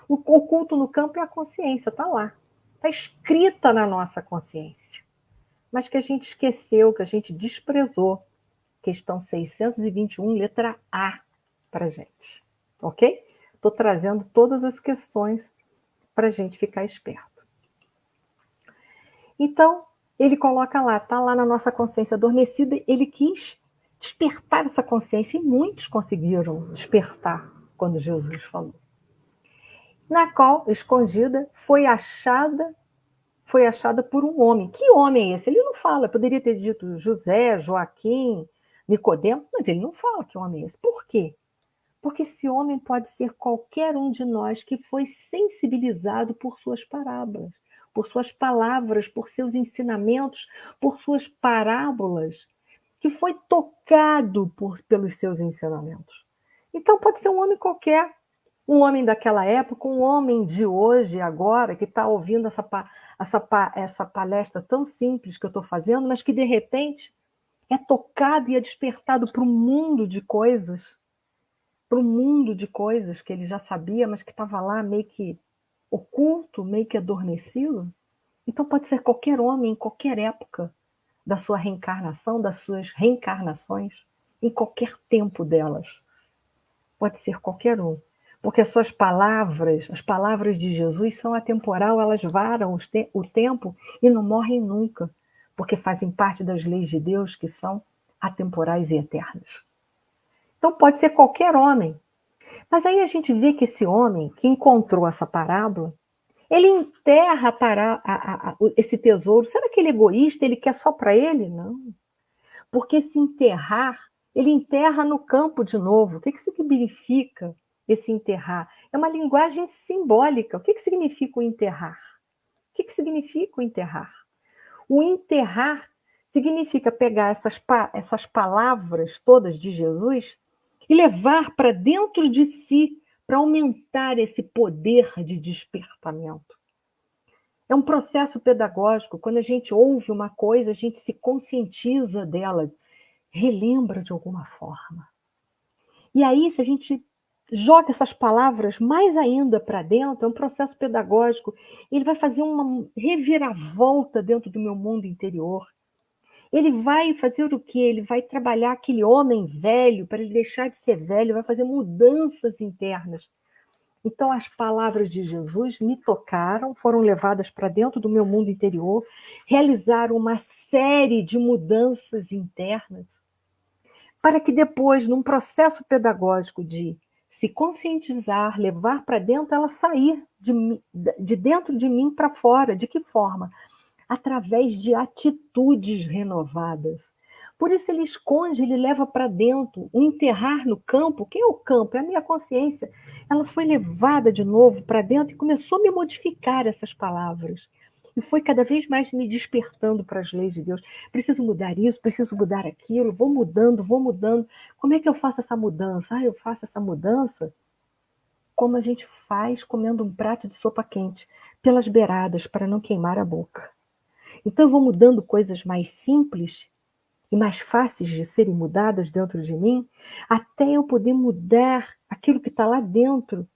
O oculto no campo é a consciência, está lá. Está escrita na nossa consciência. Mas que a gente esqueceu, que a gente desprezou. Questão 621, letra A, para a gente. Ok? Estou trazendo todas as questões para a gente ficar esperto. Então, ele coloca lá, está lá na nossa consciência adormecida, ele quis despertar essa consciência, e muitos conseguiram despertar quando Jesus falou. Na qual, escondida, foi achada por um homem. Que homem é esse? Ele não fala, poderia ter dito José, Joaquim, Nicodemo, mas ele não fala que homem é esse. Por quê? Porque esse homem pode ser qualquer um de nós que foi sensibilizado por suas parábolas, por suas palavras, por seus ensinamentos, por suas parábolas, que foi tocado pelos seus ensinamentos. Então pode ser um homem qualquer, um homem daquela época, um homem de hoje, agora, que está ouvindo essa palestra tão simples que eu estou fazendo, mas que, de repente, é tocado e é despertado para um mundo de coisas, que ele já sabia, mas que estava lá meio que oculto, meio que adormecido. Então pode ser qualquer homem, em qualquer época da sua reencarnação, das suas reencarnações, em qualquer tempo delas. Pode ser qualquer um. Porque as suas palavras, as palavras de Jesus são atemporal, elas varam o tempo e não morrem nunca. porque fazem parte das leis de Deus que são atemporais e eternas. Então pode ser qualquer homem. Mas aí a gente vê que esse homem que encontrou essa parábola, ele enterra esse tesouro. Será que ele é egoísta? Ele quer só para ele? Não. Porque se enterrar, ele enterra no campo de novo. O que significa esse enterrar? É uma linguagem simbólica. O que significa o enterrar? O que significa o enterrar? O enterrar significa pegar essas palavras todas de Jesus e levar para dentro de si, para aumentar esse poder de despertamento. É um processo pedagógico. Quando a gente ouve uma coisa, a gente se conscientiza dela, relembra de alguma forma. E aí, se a gente joga essas palavras mais ainda para dentro, é um processo pedagógico, ele vai fazer uma reviravolta dentro do meu mundo interior. Ele vai fazer o quê? Ele vai trabalhar aquele homem velho, para ele deixar de ser velho, vai fazer mudanças internas. Então, as palavras de Jesus me tocaram, foram levadas para dentro do meu mundo interior, realizaram uma série de mudanças internas, para que depois, num processo pedagógico de se conscientizar, levar para dentro, ela sair de dentro de mim para fora. De que forma? Através de atitudes renovadas. Por isso ele esconde, ele leva para dentro. O enterrar no campo, quem é o campo? É a minha consciência. Ela foi levada de novo para dentro e começou a me modificar essas palavras. E foi cada vez mais me despertando para as leis de Deus. Preciso mudar isso, preciso mudar aquilo, vou mudando, vou mudando. Como é que eu faço essa mudança? Eu faço essa mudança como a gente faz comendo um prato de sopa quente, pelas beiradas, para não queimar a boca. Então eu vou mudando coisas mais simples e mais fáceis de serem mudadas dentro de mim, até eu poder mudar aquilo que está lá dentro,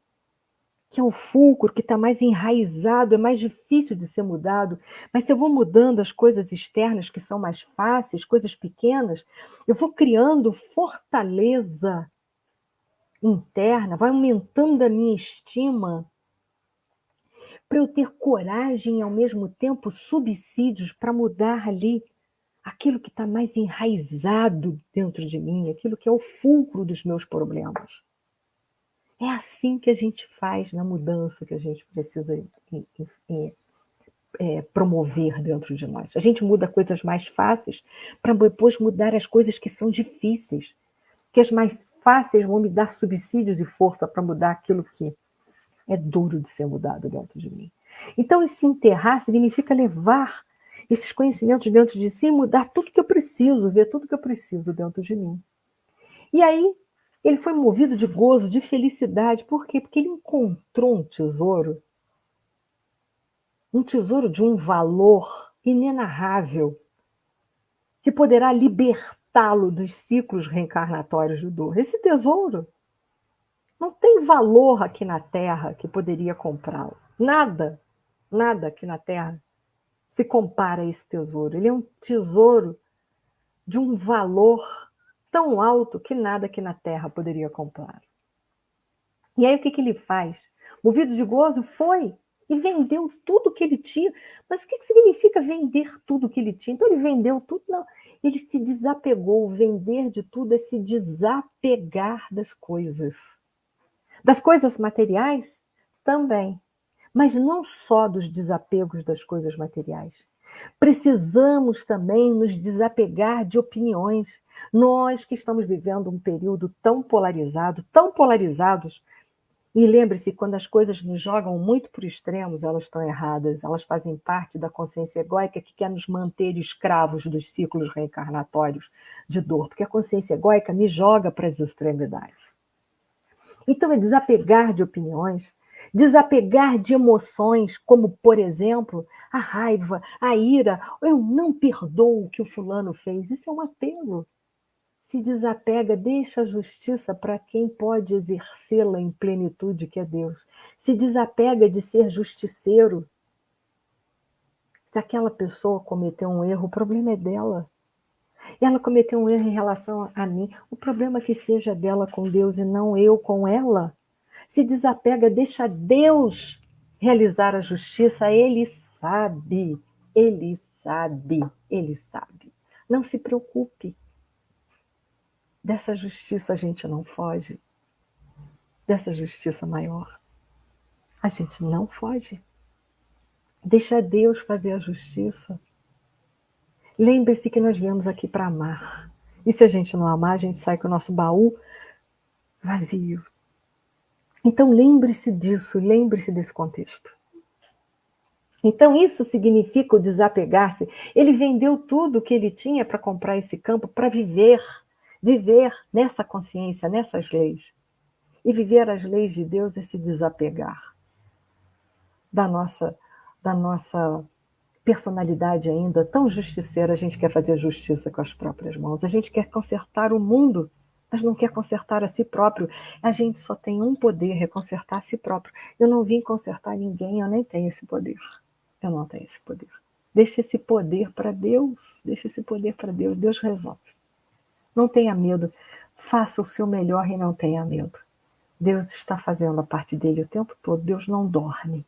que é o fulcro, que está mais enraizado, é mais difícil de ser mudado. Mas se eu vou mudando as coisas externas, que são mais fáceis, coisas pequenas, eu vou criando fortaleza interna, vai aumentando a minha estima, para eu ter coragem e, ao mesmo tempo, subsídios para mudar ali aquilo que está mais enraizado dentro de mim, aquilo que é o fulcro dos meus problemas. É assim que a gente faz na mudança que a gente precisa promover dentro de nós. A gente muda coisas mais fáceis para depois mudar as coisas que são difíceis. Que as mais fáceis vão me dar subsídios e força para mudar aquilo que é duro de ser mudado dentro de mim. Então, esse enterrar significa levar esses conhecimentos dentro de si e mudar tudo que eu preciso, ver tudo que eu preciso dentro de mim. E aí, ele foi movido de gozo, de felicidade. Por quê? Porque ele encontrou um tesouro de um valor inenarrável, que poderá libertá-lo dos ciclos reencarnatórios de dor. Esse tesouro não tem valor aqui na Terra que poderia comprá-lo. Nada, nada aqui na Terra se compara a esse tesouro. Ele é um tesouro de um valor tão alto que nada aqui na Terra poderia comprar. E aí o que ele faz? Movido de gozo, foi e vendeu tudo que ele tinha. Mas o que significa vender tudo que ele tinha? Então ele vendeu tudo? Não. Ele se desapegou. Vender de tudo é se desapegar das coisas. Das coisas materiais? Também. Mas não só dos desapegos das coisas materiais. Precisamos também nos desapegar de opiniões. Nós que estamos vivendo um período tão polarizados, e lembre-se, quando as coisas nos jogam muito por extremos, elas estão erradas, elas fazem parte da consciência egóica que quer nos manter escravos dos ciclos reencarnatórios de dor, porque a consciência egóica me joga para as extremidades. Então é desapegar de opiniões, desapegar de emoções, como, por exemplo, a raiva, a ira. Eu não perdoo o que o fulano fez. Isso é um apelo. Se desapega, deixa a justiça para quem pode exercê-la em plenitude, que é Deus. Se desapega de ser justiceiro. Se aquela pessoa cometeu um erro, o problema é dela. Ela cometeu um erro em relação a mim. O problema é que seja dela com Deus e não eu com ela. Se desapega, deixa Deus realizar a justiça. Ele sabe, ele sabe. Não se preocupe. Dessa justiça a gente não foge. Dessa justiça maior. A gente não foge. Deixa Deus fazer a justiça. Lembre-se que nós viemos aqui para amar. E se a gente não amar, a gente sai com o nosso baú vazio. Então lembre-se disso, lembre-se desse contexto. Então isso significa o desapegar-se. Ele vendeu tudo que ele tinha para comprar esse campo, para viver nessa consciência, nessas leis. E viver as leis de Deus é se desapegar da nossa personalidade ainda tão justiceira. A gente quer fazer justiça com as próprias mãos, a gente quer consertar o mundo, mas não quer consertar a si próprio. A gente só tem um poder, é consertar a si próprio. Eu não vim consertar ninguém, eu nem tenho esse poder. Eu não tenho esse poder. Deixa esse poder para Deus, deixa esse poder para Deus, Deus resolve. Não tenha medo, faça o seu melhor e não tenha medo. Deus está fazendo a parte dele o tempo todo, Deus não dorme.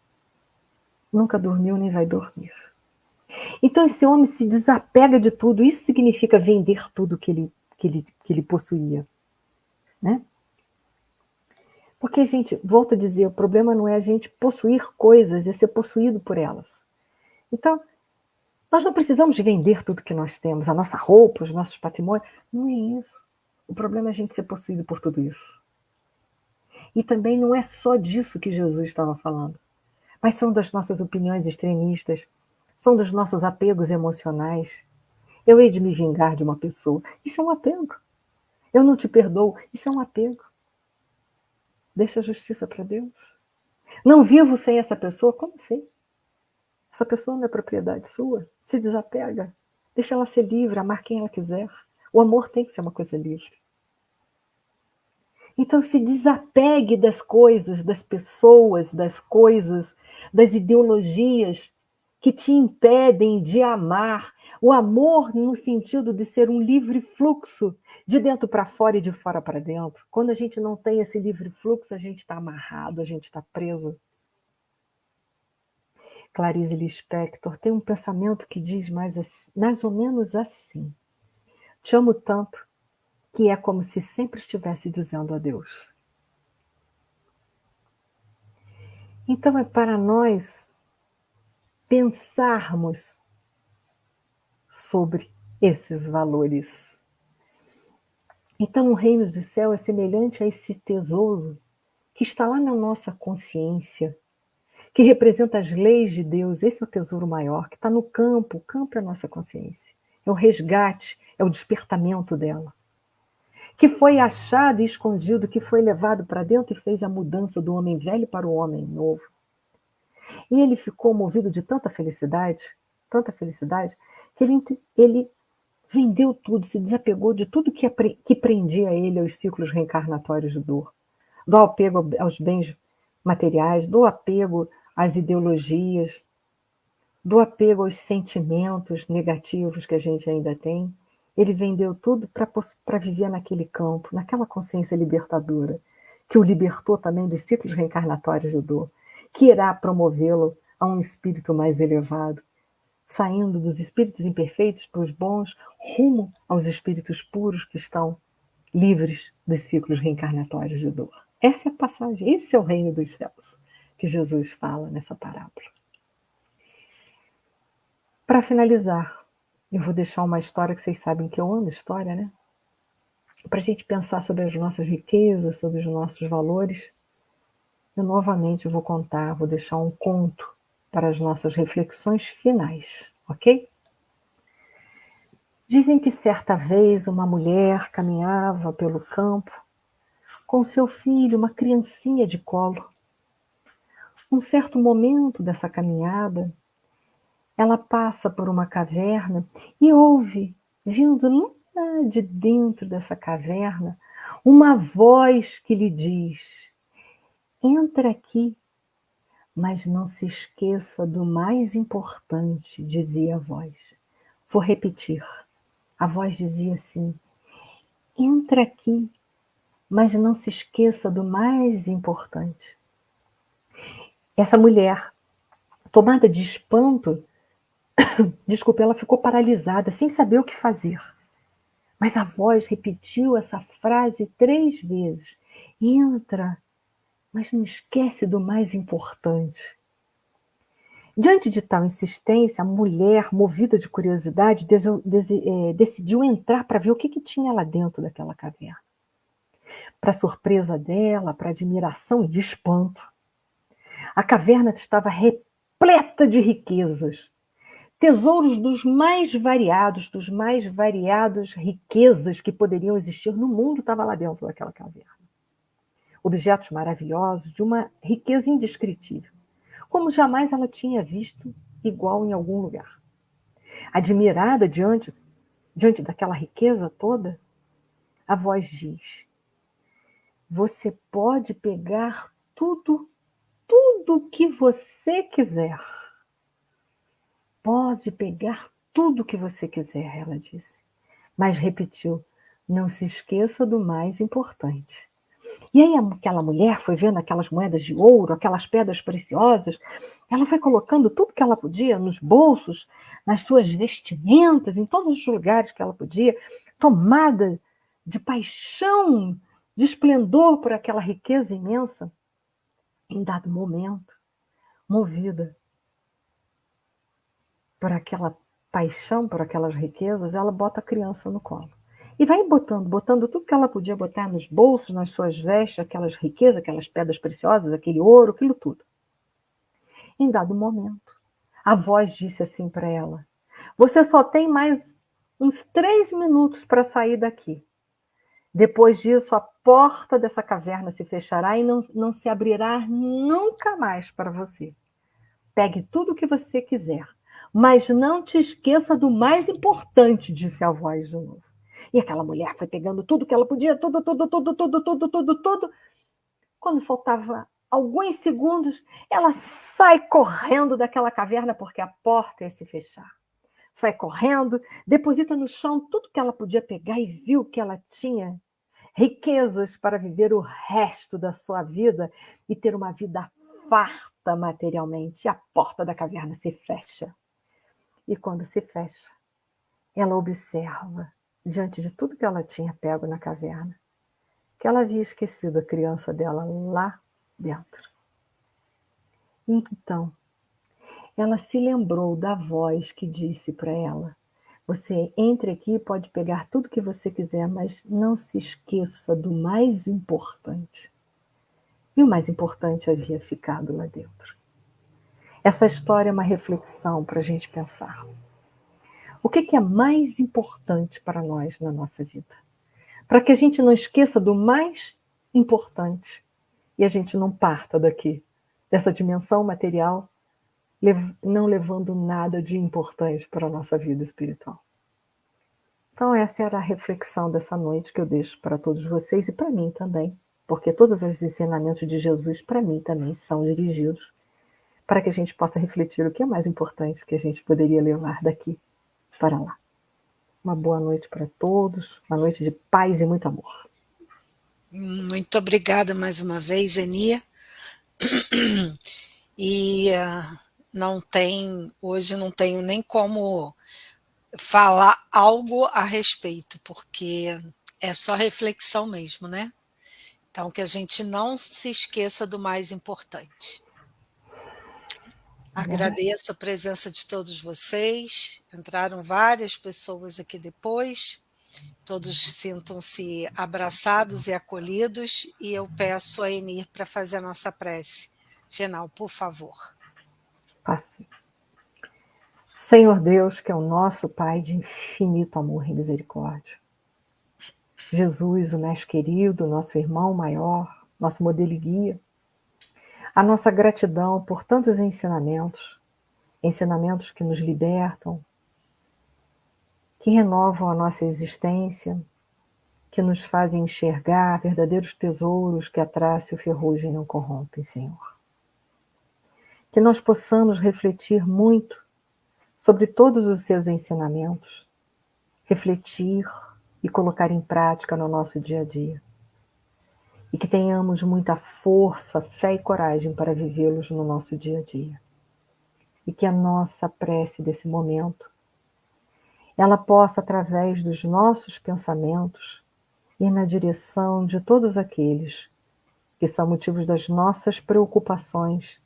Nunca dormiu nem vai dormir. Então esse homem se desapega de tudo, isso significa vender tudo que ele possuía. Né? Porque, gente, volto a dizer, o problema não é a gente possuir coisas, é ser possuído por elas. Então, nós não precisamos vender tudo que nós temos, a nossa roupa, os nossos patrimônios, não é isso. O problema é a gente ser possuído por tudo isso. E também não é só disso que Jesus estava falando, mas são das nossas opiniões extremistas, são dos nossos apegos emocionais. Eu hei de me vingar de uma pessoa, isso é um apego. Eu não te perdoo, isso é um apego. Deixa a justiça para Deus. Não vivo sem essa pessoa, como assim? Essa pessoa não é propriedade sua, se desapega. Deixa ela ser livre, amar quem ela quiser. O amor tem que ser uma coisa livre. Então se desapegue das coisas, das pessoas, das coisas, das ideologias que te impedem de amar. O amor no sentido de ser um livre fluxo, de dentro para fora e de fora para dentro. Quando a gente não tem esse livre fluxo, a gente está amarrado, a gente está preso. Clarice Lispector tem um pensamento que diz mais ou menos assim: te amo tanto que é como se sempre estivesse dizendo adeus. Então é para nós pensarmos sobre esses valores. Então o reino do céu é semelhante a esse tesouro que está lá na nossa consciência, que representa as leis de Deus. Esse é o tesouro maior, que está no campo. O campo é a nossa consciência. É o resgate, é o despertamento dela. Que foi achado e escondido, que foi levado para dentro e fez a mudança do homem velho para o homem novo. E ele ficou movido de tanta felicidade, que ele vendeu tudo, se desapegou de tudo que prendia ele aos ciclos reencarnatórios de dor. Do apego aos bens materiais, do apego às ideologias, do apego aos sentimentos negativos que a gente ainda tem. Ele vendeu tudo para viver naquele campo, naquela consciência libertadora, que o libertou também dos ciclos reencarnatórios de dor, que irá promovê-lo a um espírito mais elevado, saindo dos espíritos imperfeitos para os bons, rumo aos espíritos puros que estão livres dos ciclos reencarnatórios de dor. Essa é a passagem, esse é o reino dos céus que Jesus fala nessa parábola. Para finalizar, eu vou deixar uma história que vocês sabem que eu amo história, né? Para a gente pensar sobre as nossas riquezas, sobre os nossos valores. Eu novamente vou contar, vou deixar um conto para as nossas reflexões finais, ok? Dizem que certa vez uma mulher caminhava pelo campo com seu filho, uma criancinha de colo. Num certo momento dessa caminhada, ela passa por uma caverna e ouve, vindo lá de dentro dessa caverna, uma voz que lhe diz: entra aqui, mas não se esqueça do mais importante, dizia a voz. Vou repetir. A voz dizia assim: entra aqui, mas não se esqueça do mais importante. Essa mulher, tomada de espanto, Desculpa, ela ficou paralisada, sem saber o que fazer. Mas a voz repetiu essa frase 3 vezes. Entra, mas não esquece do mais importante. Diante de tal insistência, a mulher, movida de curiosidade, decidiu entrar para ver o que tinha lá dentro daquela caverna. Para surpresa dela, para admiração e espanto, a caverna estava repleta de riquezas. Tesouros dos mais variadas riquezas que poderiam existir no mundo estavam lá dentro daquela caverna. Objetos maravilhosos, de uma riqueza indescritível, como jamais ela tinha visto igual em algum lugar. Admirada diante daquela riqueza toda, a voz diz: você pode pegar tudo que você quiser. Pode pegar tudo que você quiser, ela disse. Mas repetiu: não se esqueça do mais importante. E aí aquela mulher foi vendo aquelas moedas de ouro, aquelas pedras preciosas, ela foi colocando tudo que ela podia nos bolsos, nas suas vestimentas, em todos os lugares que ela podia, tomada de paixão, de esplendor por aquela riqueza imensa. Em dado momento, movida por aquela paixão, por aquelas riquezas, ela bota a criança no colo. E vai botando tudo que ela podia botar nos bolsos, nas suas vestes, aquelas riquezas, aquelas pedras preciosas, aquele ouro, aquilo tudo. Em dado momento, a voz disse assim para ela: você só tem mais uns 3 minutos para sair daqui. Depois disso, a porta dessa caverna se fechará e não se abrirá nunca mais para você. Pegue tudo o que você quiser, mas não te esqueça do mais importante, disse a voz de novo. E aquela mulher foi pegando tudo que ela podia, tudo. Quando faltava alguns segundos, ela sai correndo daquela caverna porque a porta ia se fechar. Sai correndo, deposita no chão tudo que ela podia pegar e viu que ela tinha riquezas para viver o resto da sua vida e ter uma vida farta materialmente. E a porta da caverna se fecha. E quando se fecha, ela observa, diante de tudo que ela tinha pego na caverna, que ela havia esquecido a criança dela lá dentro. E então, ela se lembrou da voz que disse para ela: você entre aqui e pode pegar tudo que você quiser, mas não se esqueça do mais importante. E o mais importante havia ficado lá dentro. Essa história é uma reflexão para a gente pensar. O que é mais importante para nós na nossa vida? Para que a gente não esqueça do mais importante e a gente não parta daqui, dessa dimensão material, não levando nada de importante para a nossa vida espiritual. Então essa era a reflexão dessa noite que eu deixo para todos vocês e para mim também, porque todos os ensinamentos de Jesus para mim também são dirigidos para que a gente possa refletir o que é mais importante que a gente poderia levar daqui para lá. Uma boa noite para todos, uma noite de paz e muito amor. Muito obrigada mais uma vez, Eni. E hoje não tenho nem como falar algo a respeito, porque é só reflexão mesmo, né? Então, que a gente não se esqueça do mais importante. Agradeço a presença de todos vocês. Entraram várias pessoas aqui depois. Todos sintam-se abraçados e acolhidos. E eu peço a Enir para fazer a nossa prece final, por favor. Passe. Senhor Deus, que é o nosso Pai de infinito amor e misericórdia. Jesus, o mais querido, nosso irmão maior, nosso modelo e guia. A nossa gratidão por tantos ensinamentos que nos libertam, que renovam a nossa existência, que nos fazem enxergar verdadeiros tesouros que a traça e o ferrugem não corrompem, Senhor. Que nós possamos refletir muito sobre todos os seus ensinamentos, refletir e colocar em prática no nosso dia a dia. E que tenhamos muita força, fé e coragem para vivê-los no nosso dia a dia. e que a nossa prece desse momento, ela possa, através dos nossos pensamentos, ir na direção de todos aqueles que são motivos das nossas preocupações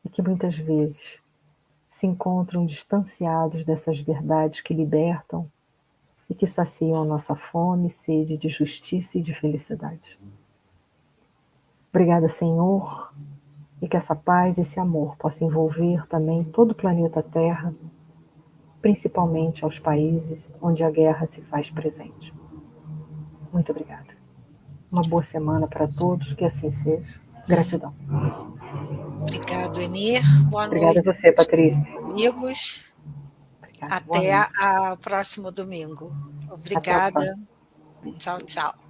e que muitas vezes se encontram distanciados dessas verdades que libertam e que saciam a nossa fome e sede de justiça e de felicidade. Obrigada, Senhor, e que essa paz e esse amor possam envolver também todo o planeta Terra, principalmente aos países onde a guerra se faz presente. Muito obrigada. Uma boa semana para todos, que assim seja. Gratidão. Obrigado, Eni. Boa Obrigada noite, a você, Patrícia. amigos. Obrigada. Boa Até noite. o próximo domingo. Até o Obrigada. próximo. Tchau, tchau.